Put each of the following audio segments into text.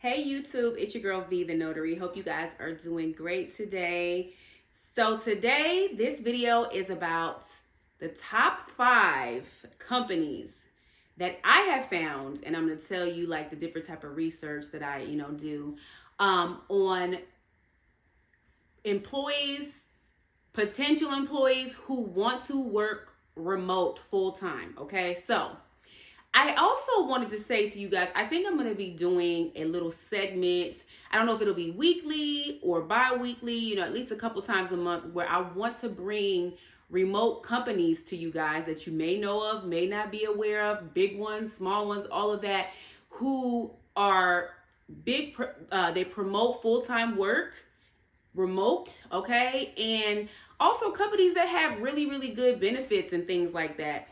Hey YouTube, it's your girl V the Notary. Hope you guys are doing great today. So today, this video is about the top 5 companies that I have found, and I'm going to tell you like the different type of research that I, do on employees, potential employees who want to work remote full time. Okay, so I also wanted to say to you guys, I think I'm going to be doing a little segment. I don't know if it'll be weekly or bi-weekly, at least a couple times a month, where I want to bring remote companies to you guys that you may know of, may not be aware of, big ones, small ones, all of that, who are big, they promote full-time work, remote, okay? And also companies that have really, really good benefits and things like that.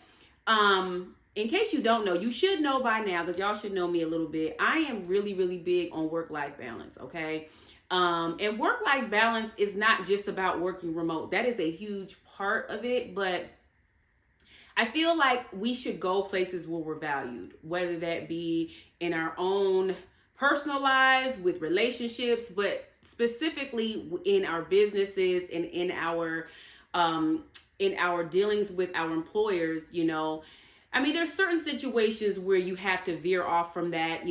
In case you don't know, you should know by now, because y'all should know me a little bit. I am really, really big on work-life balance, okay? And work-life balance is not just about working remote. That is a huge part of it, but I feel like we should go places where we're valued, whether that be in our own personal lives, with relationships, but specifically in our businesses and in our dealings with our employers. I mean, there's certain situations where you have to veer off from that,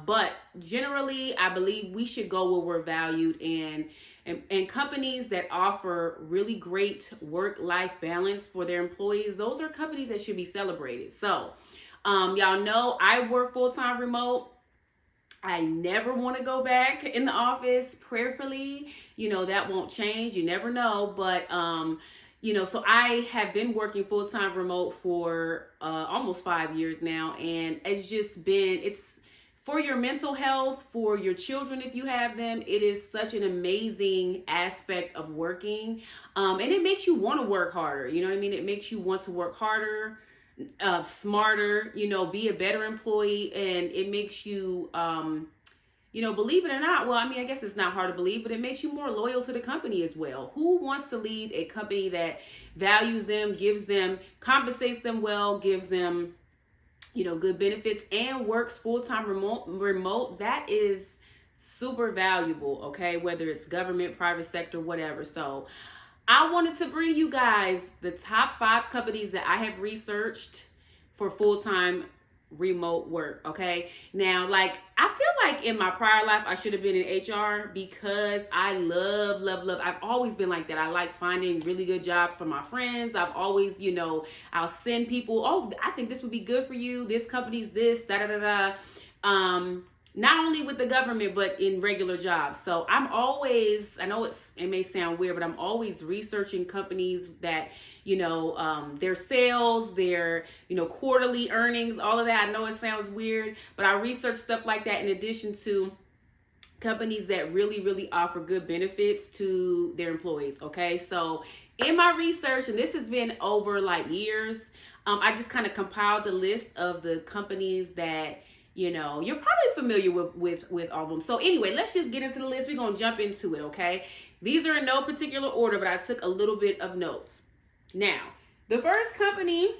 but generally, I believe we should go where we're valued, and companies that offer really great work-life balance for their employees, those are companies that should be celebrated. So, y'all know I work full-time remote. I never want to go back in the office, prayerfully. That won't change. You never know, but so I have been working full-time remote for almost 5 years now, and it's for your mental health, for your children if you have them. It is such an amazing aspect of working, and it makes you want to work harder. You know what I mean? It makes you want to work harder, smarter, be a better employee, and it makes you believe it or not, well, I mean, I guess it's not hard to believe, but it makes you more loyal to the company as well. Who wants to leave a company that values them, gives them, compensates them well, gives them, good benefits, and works full-time remote? That is super valuable, okay? Whether it's government, private sector, whatever. So I wanted to bring you guys the top 5 companies that I have researched for full-time remote work. Okay, now, like, I feel like in my prior life I should have been in HR, because I love I've always been like that. I like finding really good jobs for my friends. I've always, I'll send people, oh, I think this would be good for you, this company's this, da da da da. Not only with the government, but in regular jobs. So I'm always, I know it may sound weird, but I'm always researching companies that, their sales, their, quarterly earnings, all of that. I know it sounds weird, but I research stuff like that in addition to companies that really, really offer good benefits to their employees. Okay. So in my research, and this has been over like years, I just kind of compiled the list of the companies that, you're probably familiar with all of them. So anyway, let's just get into the list. We're going to jump into it, okay? These are in no particular order, but I took a little bit of notes. Now, the first company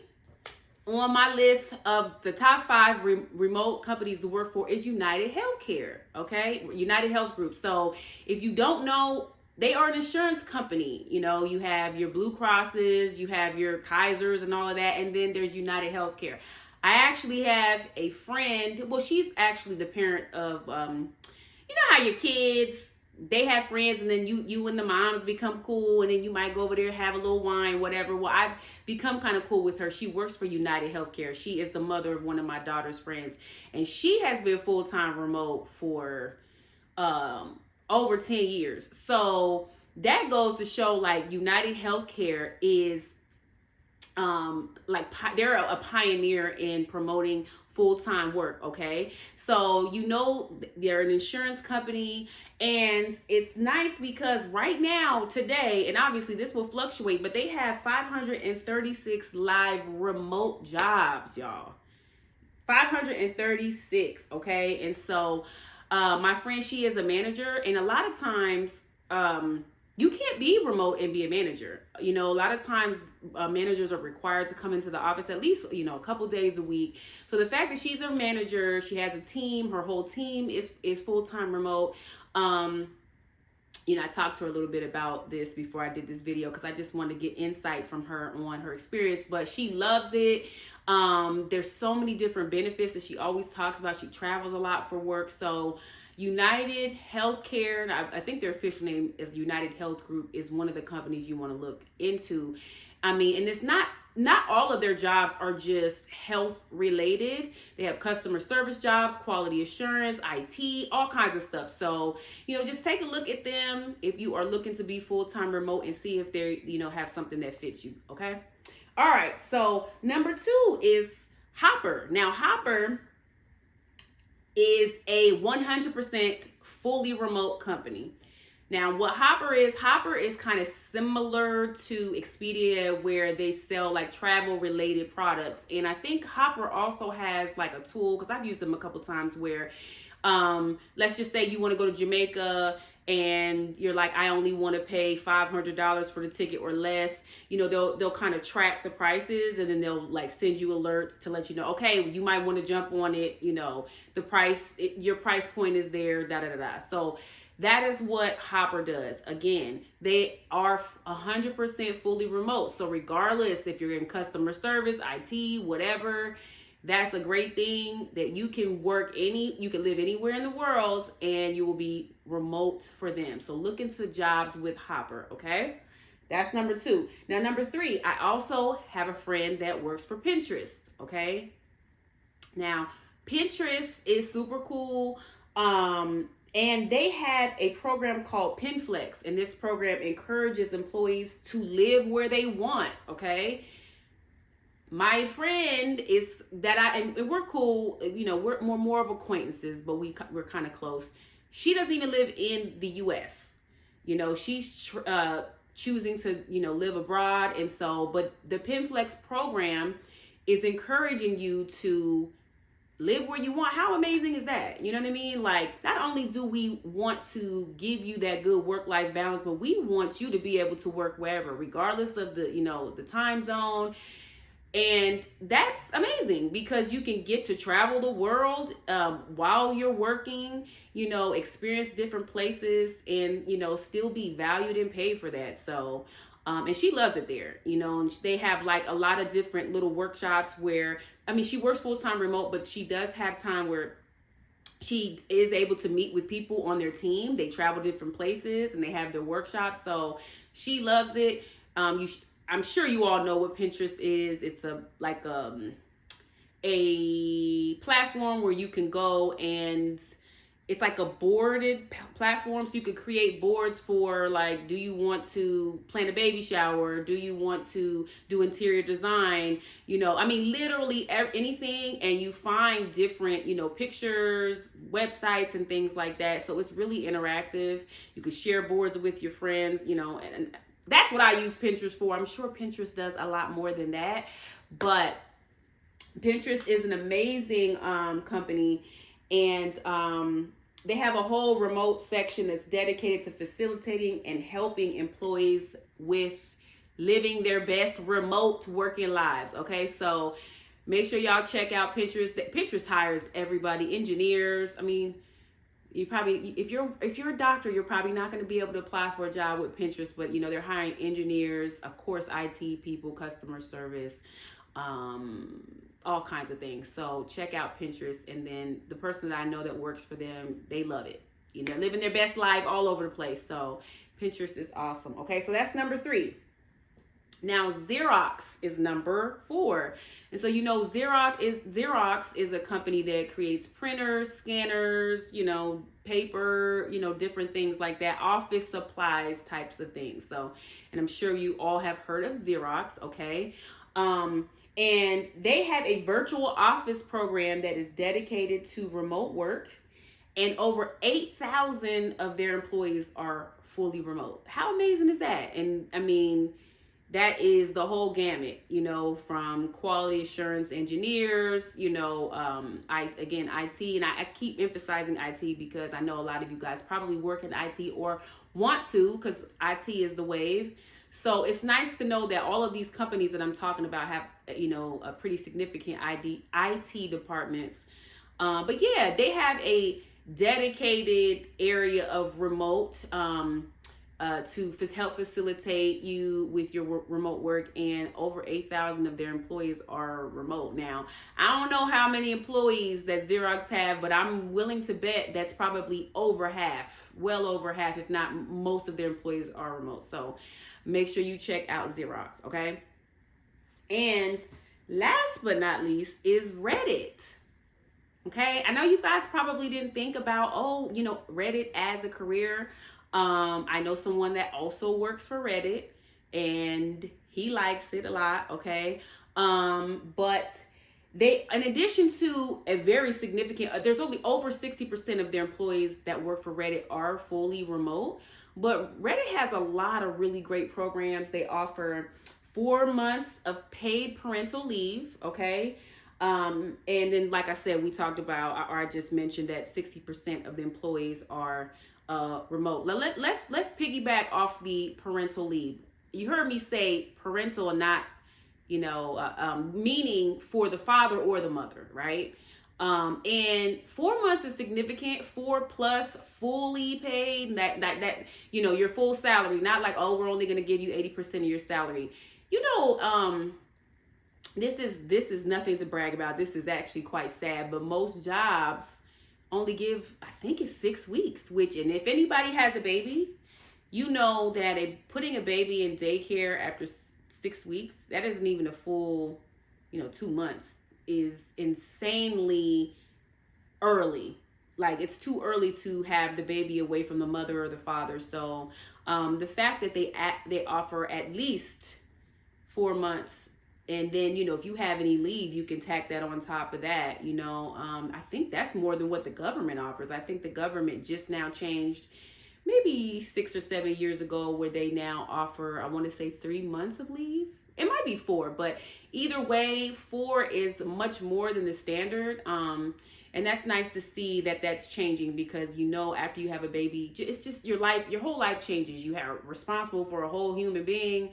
on my list of the top 5 remote companies to work for is United Healthcare, okay? United Health Group. So if you don't know, they are an insurance company. You have your Blue Crosses, you have your Kaisers and all of that, and then there's United Healthcare. I actually have a friend, well, she's actually the parent of, how your kids, they have friends, and then you and the moms become cool, and then you might go over there, have a little wine, whatever. Well, I've become kind of cool with her. She works for United Healthcare. She is the mother of one of my daughter's friends, and she has been full-time remote for over 10 years. So that goes to show, like, United Healthcare is they're a pioneer in promoting full-time work. Okay, so they're an insurance company, and it's nice because right now, today, and obviously this will fluctuate, but they have 536 live remote jobs, y'all. 536. Okay, and so my friend, she is a manager, and a lot of times you can't be remote and be a manager. You know, a lot of times managers are required to come into the office at least, you know, a couple days a week. So the fact that she's a manager, she has a team, her whole team is full-time remote. You know, I talked to her a little bit about this before I did this video because I just wanted to get insight from her on her experience, but she loves it. There's so many different benefits that she always talks about. She travels a lot for work. So United Healthcare, and I think their official name is United Health Group, is one of the companies you want to look into. I mean, and it's not all of their jobs are just health related. They have customer service jobs, quality assurance, IT, all kinds of stuff. So, you know, just take a look at them if you are looking to be full-time remote and see if they, you know, have something that fits you. Okay. All right. So number 2 is Hopper. Now, Hopper is a 100% fully remote company. Now, what Hopper is kind of similar to Expedia, where they sell like travel related products. And I think Hopper also has like a tool, because I've used them a couple times, where let's just say you want to go to Jamaica and you're like, I only want to pay $500 for the ticket or less. You know, they'll kind of track the prices, and then they'll like send you alerts to let you know, okay, you might want to jump on it. You know, the price, your price point is there, da da da da. So that is what Hopper does. Again, they are 100% fully remote. So regardless if you're in customer service, IT, whatever, that's a great thing that you can you can live anywhere in the world and you will be remote for them. So look into jobs with Hopper, okay? That's number 2. Now, number 3, I also have a friend that works for Pinterest, okay? Now, Pinterest is super cool. And they have a program called PinFlex, and this program encourages employees to live where they want, okay? My friend is that and we're cool, you know, we're more of acquaintances, but we're kind of close. She doesn't even live in the US. You know, she's choosing to, you know, live abroad. And so, but the PinFlex program is encouraging you to live where you want. How amazing is that? You know what I mean? Like, not only do we want to give you that good work-life balance, but we want you to be able to work wherever, regardless of the, you know, the time zone. And that's amazing because you can get to travel the world while you're working, you know, experience different places, and, you know, still be valued and paid for that. So, and she loves it there, you know, and they have like a lot of different little workshops where, I mean, she works full-time remote, but she does have time where she is able to meet with people on their team. They travel different places and they have their workshops. So she loves it. I'm sure you all know what Pinterest is. It's a platform where you can go, and it's like a boarded platform. So you could create boards for, like, do you want to plan a baby shower? Do you want to do interior design? You know, I mean, literally anything. And you find different, you know, pictures, websites, and things like that. So it's really interactive. You could share boards with your friends, you know, and that's what I use Pinterest for. I'm sure Pinterest does a lot more than that, but Pinterest is an amazing company, and they have a whole remote section that's dedicated to facilitating and helping employees with living their best remote working lives. Okay, so make sure y'all check out Pinterest. Pinterest hires everybody, engineers. I mean, you probably, if you're a doctor, you're probably not going to be able to apply for a job with Pinterest, but, you know, they're hiring engineers, of course, IT people, customer service, all kinds of things. So check out Pinterest. And then the person that I know that works for them, they love it. You know, living their best life all over the place. So Pinterest is awesome. Okay, so that's number 3. Now, Xerox is number 4. And so, you know, Xerox is a company that creates printers, scanners, you know, paper, you know, different things like that, office supplies types of things. So, and I'm sure you all have heard of Xerox, okay? And they have a virtual office program that is dedicated to remote work, and over 8,000 of their employees are fully remote. How amazing is that? And I mean, that is the whole gamut, from quality assurance engineers, IT, and I keep emphasizing IT because I know a lot of you guys probably work in IT or want to, because IT is the wave. So it's nice to know that all of these companies that I'm talking about have, a pretty significant IT departments. But yeah, they have a dedicated area of remote, to help facilitate you with your remote work, and over 8,000 of their employees are remote. Now, I don't know how many employees that Xerox have, but I'm willing to bet that's probably over half, well over half, if not most of their employees are remote. So make sure you check out Xerox, okay? And last but not least is Reddit. Okay, I know you guys probably didn't think about, Reddit as a career. I know someone that also works for Reddit, and he likes it a lot, okay? But they, in addition to a very significant, there's only over 60% of their employees that work for Reddit are fully remote. But Reddit has a lot of really great programs. They offer 4 months of paid parental leave, okay? And then, like I said, we talked about, or I just mentioned that 60% of the employees are remote. Let's piggyback off the parental leave. You heard me say parental, and not, meaning for the father or the mother, right? And 4 months is significant. 4 plus fully paid, that your full salary, not like, oh, we're only going to give you 80% of your salary. This is nothing to brag about. This is actually quite sad, but most jobs only give, I think it's 6 weeks, and if anybody has a baby, that putting a baby in daycare after 6 weeks, that isn't even a full, 2 months, is insanely early. Like, it's too early to have the baby away from the mother or the father. So the fact that they offer at least 4 months, and then, if you have any leave, you can tack that on top of that. I think that's more than what the government offers. I think the government just now changed, maybe 6 or 7 years ago, where they now offer, I want to say 3 months of leave. It might be 4, but either way, 4 is much more than the standard. And that's nice to see that that's changing, because, after you have a baby, it's just your whole life changes. You are responsible for a whole human being.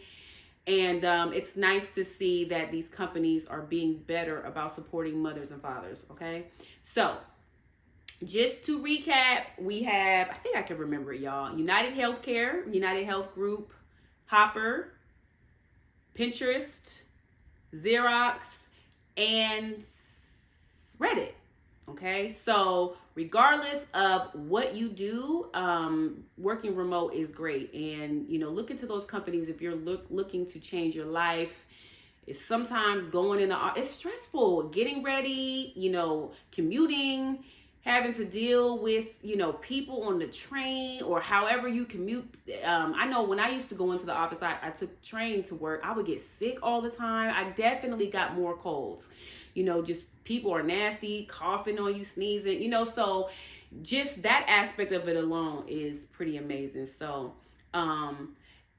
And it's nice to see that these companies are being better about supporting mothers and fathers, okay? So, just to recap, we have, I think I can remember it, y'all. United Healthcare, United Health Group, Hopper, Pinterest, Xerox, and Reddit. Okay, so regardless of what you do, working remote is great. And, look into those companies if you're looking to change your life. It's sometimes going in it's stressful, getting ready, commuting, having to deal with, people on the train or however you commute. I know when I used to go into the office, I took train to work. I would get sick all the time. I definitely got more colds, just people are nasty, coughing on you, sneezing, so just that aspect of it alone is pretty amazing. So,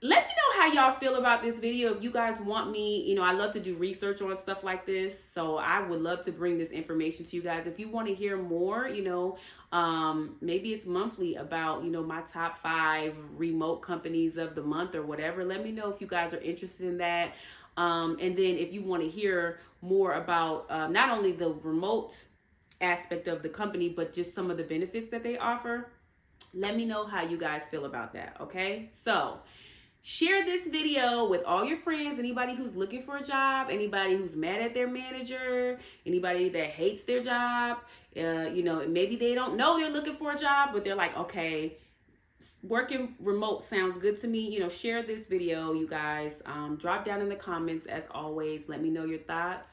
let me know how y'all feel about this video. If you guys want me, I love to do research on stuff like this. So I would love to bring this information to you guys. If you want to hear more, maybe it's monthly about, my top 5 remote companies of the month or whatever. Let me know if you guys are interested in that. And then if you want to hear more about not only the remote aspect of the company, but just some of the benefits that they offer, let me know how you guys feel about that, okay? So, share this video with all your friends, anybody who's looking for a job, anybody who's mad at their manager, anybody that hates their job, maybe they don't know they're looking for a job, but they're like, okay, working remote sounds good to me. Share this video, you guys. Drop down in the comments, as always. Let me know your thoughts,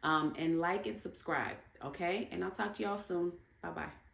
and like and subscribe, okay? And I'll talk to y'all soon. Bye-bye.